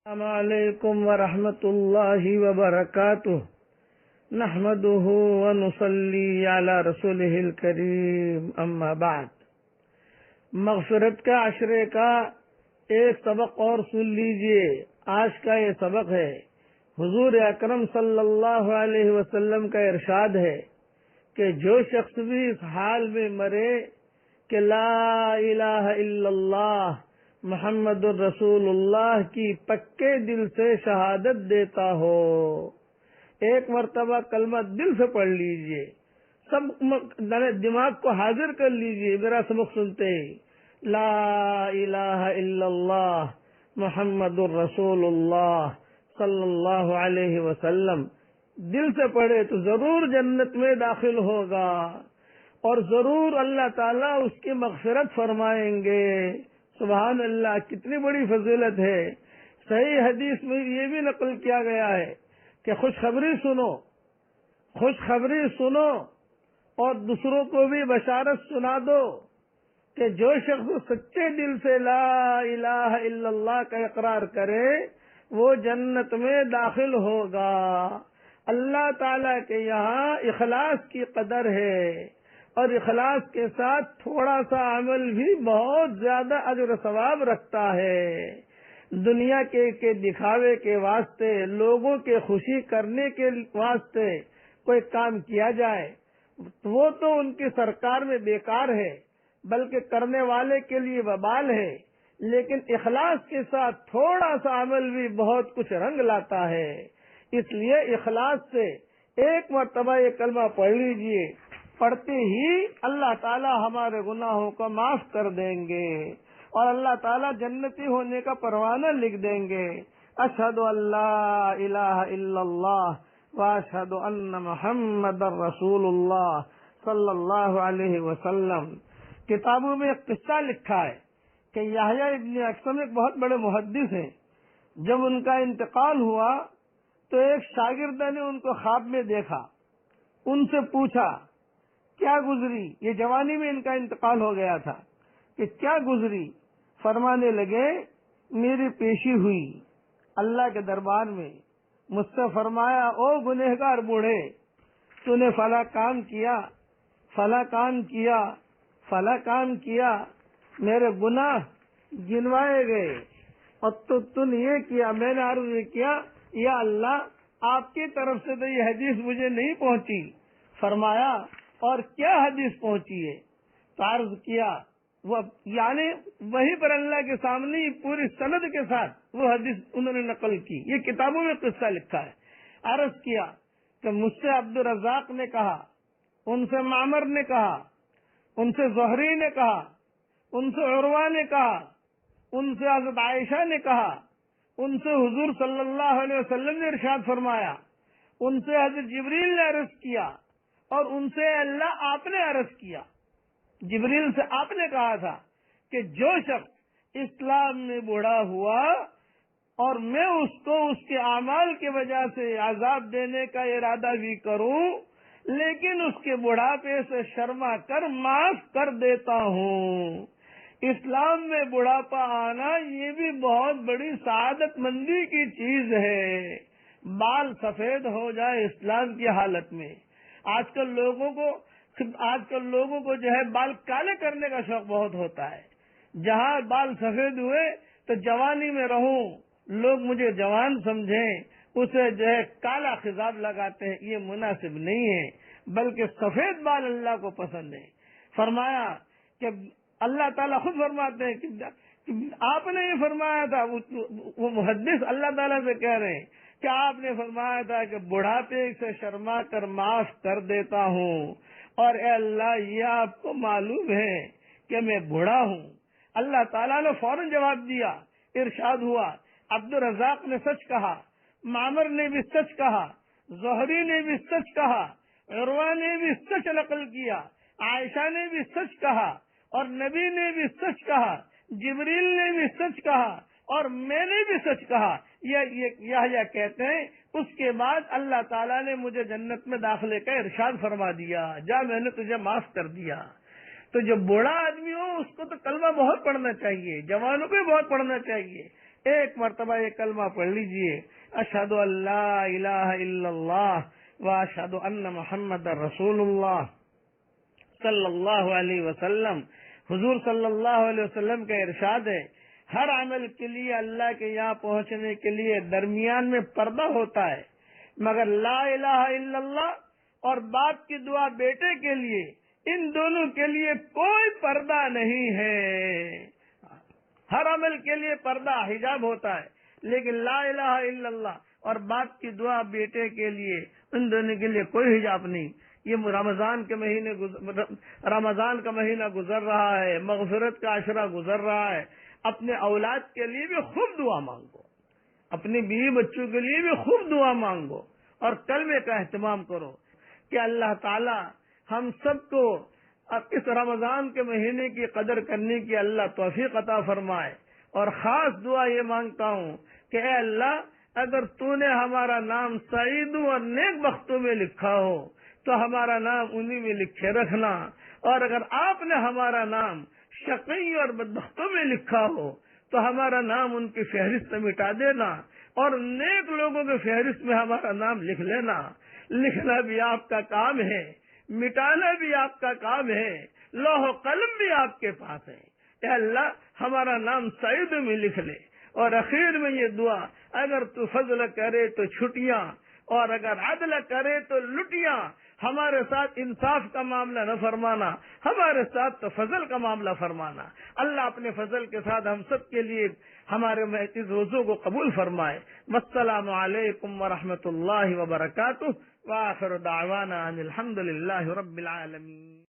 السلام علیکم ورحمۃ اللہ وبرکاتہ نحمده ونصلی علی رسولہ الکریم اما بعد۔ مغفرت کا عشرے کا ایک سبق اور سن لیجئے۔ آج کا یہ سبق ہے، حضور اکرم صلی اللہ علیہ وسلم کا ارشاد ہے کہ جو شخص بھی اس حال میں مرے کہ لا الہ الا اللہ محمد الرسول اللہ کی پکے دل سے شہادت دیتا ہو، ایک مرتبہ کلمہ دل سے پڑھ لیجئے، سب دماغ کو حاضر کر لیجئے، میرا سبق سنتے ہی لا الہ الا اللہ محمد الرسول اللہ صلی اللہ علیہ وسلم دل سے پڑھے تو ضرور جنت میں داخل ہوگا اور ضرور اللہ تعالیٰ اس کی مغفرت فرمائیں گے۔ سبحان اللہ، کتنی بڑی فضیلت ہے۔ صحیح حدیث میں یہ بھی نقل کیا گیا ہے کہ خوشخبری سنو اور دوسروں کو بھی بشارت سنا دو کہ جو شخص سچے دل سے لا الہ الا اللہ کا اقرار کرے وہ جنت میں داخل ہوگا۔ اللہ تعالیٰ کے یہاں اخلاص کی قدر ہے اور اخلاص کے ساتھ تھوڑا سا عمل بھی بہت زیادہ اجر و ثواب رکھتا ہے۔ دنیا کے دکھاوے کے واسطے، لوگوں کے خوشی کرنے کے واسطے کوئی کام کیا جائے وہ تو ان کی سرکار میں بیکار ہے، بلکہ کرنے والے کے لیے وبال ہے، لیکن اخلاص کے ساتھ تھوڑا سا عمل بھی بہت کچھ رنگ لاتا ہے۔ اس لیے اخلاص سے ایک مرتبہ یہ کلمہ پڑھ لیجئے، پڑھتے ہی اللہ تعالیٰ ہمارے گناہوں کو معاف کر دیں گے اور اللہ تعالیٰ جنتی ہونے کا پروانہ لکھ دیں گے۔ اشہد ان لا الہ الا اللہ واشہد ان محمد رسول اللہ صلی اللہ علیہ وسلم۔ کتابوں میں ایک قصہ لکھا ہے کہ یحییٰ ابن اکثم ایک بہت بڑے محدث ہیں۔ جب ان کا انتقال ہوا تو ایک شاگرد نے ان کو خواب میں دیکھا، ان سے پوچھا کیا گزری؟ یہ جوانی میں ان کا انتقال ہو گیا تھا کہ کیا گزری؟ فرمانے لگے میری پیشی ہوئی اللہ کے دربار میں، مجھ سے فرمایا او گنہگار بوڑھے، تو نے فلاں کام کیا، فلاں کام کیا، فلاں کام کیا، میرے گناہ گنوائے گئے اور تو نے یہ کیا۔ میں نے عرض کیا یا اللہ آپ کی طرف سے تو یہ حدیث مجھے نہیں پہنچی۔ فرمایا اور کیا حدیث پہنچی ہے؟ تو عرض کیا وہ یعنی وہیں پر اللہ کے سامنے پوری سند کے ساتھ وہ حدیث انہوں نے نقل کی۔ یہ کتابوں میں قصہ لکھا ہے۔ عرض کیا کہ مجھ سے عبد الرزاق نے کہا، ان سے معمر نے کہا، ان سے زہری نے کہا، ان سے عروہ نے کہا، ان سے حضرت عائشہ نے کہا، ان سے حضور صلی اللہ علیہ وسلم نے ارشاد فرمایا، ان سے حضرت جبریل نے عرض کیا اور ان سے اللہ آپ نے عرض کیا۔ جبریل سے آپ نے کہا تھا کہ جو شخص اسلام میں بوڑھا ہوا اور میں اس کو اس کے اعمال کی وجہ سے عذاب دینے کا ارادہ بھی کروں لیکن اس کے بڑھاپے سے شرما کر معاف کر دیتا ہوں۔ اسلام میں بڑھاپا آنا یہ بھی بہت بڑی سعادت مندی کی چیز ہے۔ بال سفید ہو جائے اسلام کی حالت میں۔ آج کل لوگوں کو جو ہے بال کالے کرنے کا شوق بہت ہوتا ہے۔ جہاں بال سفید ہوئے تو جوانی میں رہوں، لوگ مجھے جوان سمجھیں، اسے جو ہے کالا خضاب لگاتے ہیں، یہ مناسب نہیں ہے، بلکہ سفید بال اللہ کو پسند ہے۔ فرمایا کہ اللہ تعالیٰ خود فرماتے ہیں کہ آپ نے یہ فرمایا تھا، وہ محدث اللہ تعالیٰ سے کہہ رہے ہیں کہ آپ نے فرمایا تھا کہ بڑھاپے سے شرما کر معاف کر دیتا ہوں، اور اے اللہ یہ آپ کو معلوم ہے کہ میں بوڑھا ہوں۔ اللہ تعالیٰ نے فوراً جواب دیا، ارشاد ہوا عبد الرزاق نے سچ کہا، معمر نے بھی سچ کہا، زہری نے بھی سچ کہا، عروہ نے بھی سچ نقل کیا، عائشہ نے بھی سچ کہا اور نبی نے بھی سچ کہا، جبریل نے بھی سچ کہا اور میں نے بھی سچ کہا۔ یہ کہتے ہیں اس کے بعد اللہ تعالیٰ نے مجھے جنت میں داخلے کا ارشاد فرما دیا، جا میں نے تجھے معاف کر دیا۔ تو جو بوڑھا آدمی ہو اس کو تو کلمہ بہت پڑھنا چاہیے، جوانوں کو بہت پڑھنا چاہیے، ایک مرتبہ یہ کلمہ پڑھ لیجئے، اشہد ان لا الہ الا اللہ واشہد ان محمد رسول اللہ صلی اللہ علیہ وسلم۔ حضور صلی اللہ علیہ وسلم کا ارشاد ہے، ہر عمل کے لیے اللہ کے یہاں پہنچنے کے لیے درمیان میں پردہ ہوتا ہے، مگر لا الہ الا اللہ اور باپ کی دعا بیٹے کے لیے، ان دونوں کے لیے کوئی پردہ نہیں ہے۔ ہر عمل کے لیے پردہ حجاب ہوتا ہے، لیکن لا الہ الا اللہ اور باپ کی دعا بیٹے کے لیے، ان دونوں کے لیے کوئی حجاب نہیں۔ یہ رمضان کا مہینہ گزر رہا ہے، مغفرت کا عشرہ گزر رہا ہے، اپنے اولاد کے لیے بھی خوب دعا مانگو، اپنے بیوی بچوں کے لیے بھی خوب دعا مانگو، اور کلمے کا اہتمام کرو کہ اللہ تعالی ہم سب کو اس رمضان کے مہینے کی قدر کرنے کی اللہ توفیق عطا فرمائے۔ اور خاص دعا یہ مانگتا ہوں کہ اے اللہ، اگر تو نے ہمارا نام سعیدوں اور نیک بختوں میں لکھا ہو تو ہمارا نام انہی میں لکھے رکھنا، اور اگر آپ نے ہمارا نام شقی اور بدبختوں میں لکھا ہو تو ہمارا نام ان کی فہرست سے مٹا دینا، اور نیک لوگوں کی فہرست میں ہمارا نام لکھ لینا۔ لکھنا بھی آپ کا کام ہے، مٹانا بھی آپ کا کام ہے، لوح و قلم بھی آپ کے پاس ہے۔ اے اللہ، ہمارا نام سعید میں لکھ لے۔ اور اخیر میں یہ دعا، اگر تو فضل کرے تو چھٹیاں، اور اگر عدل کرے تو لٹیاں، ہمارے ساتھ انصاف کا معاملہ نہ فرمانا، ہمارے ساتھ تو فضل کا معاملہ فرمانا۔ اللہ اپنے فضل کے ساتھ ہم سب کے لیے ہمارے اس روزوں کو قبول فرمائے۔ والسلام علیکم ورحمۃ اللہ وبرکاتہ، وآخر دعوانا ان الحمد للہ رب العالمین۔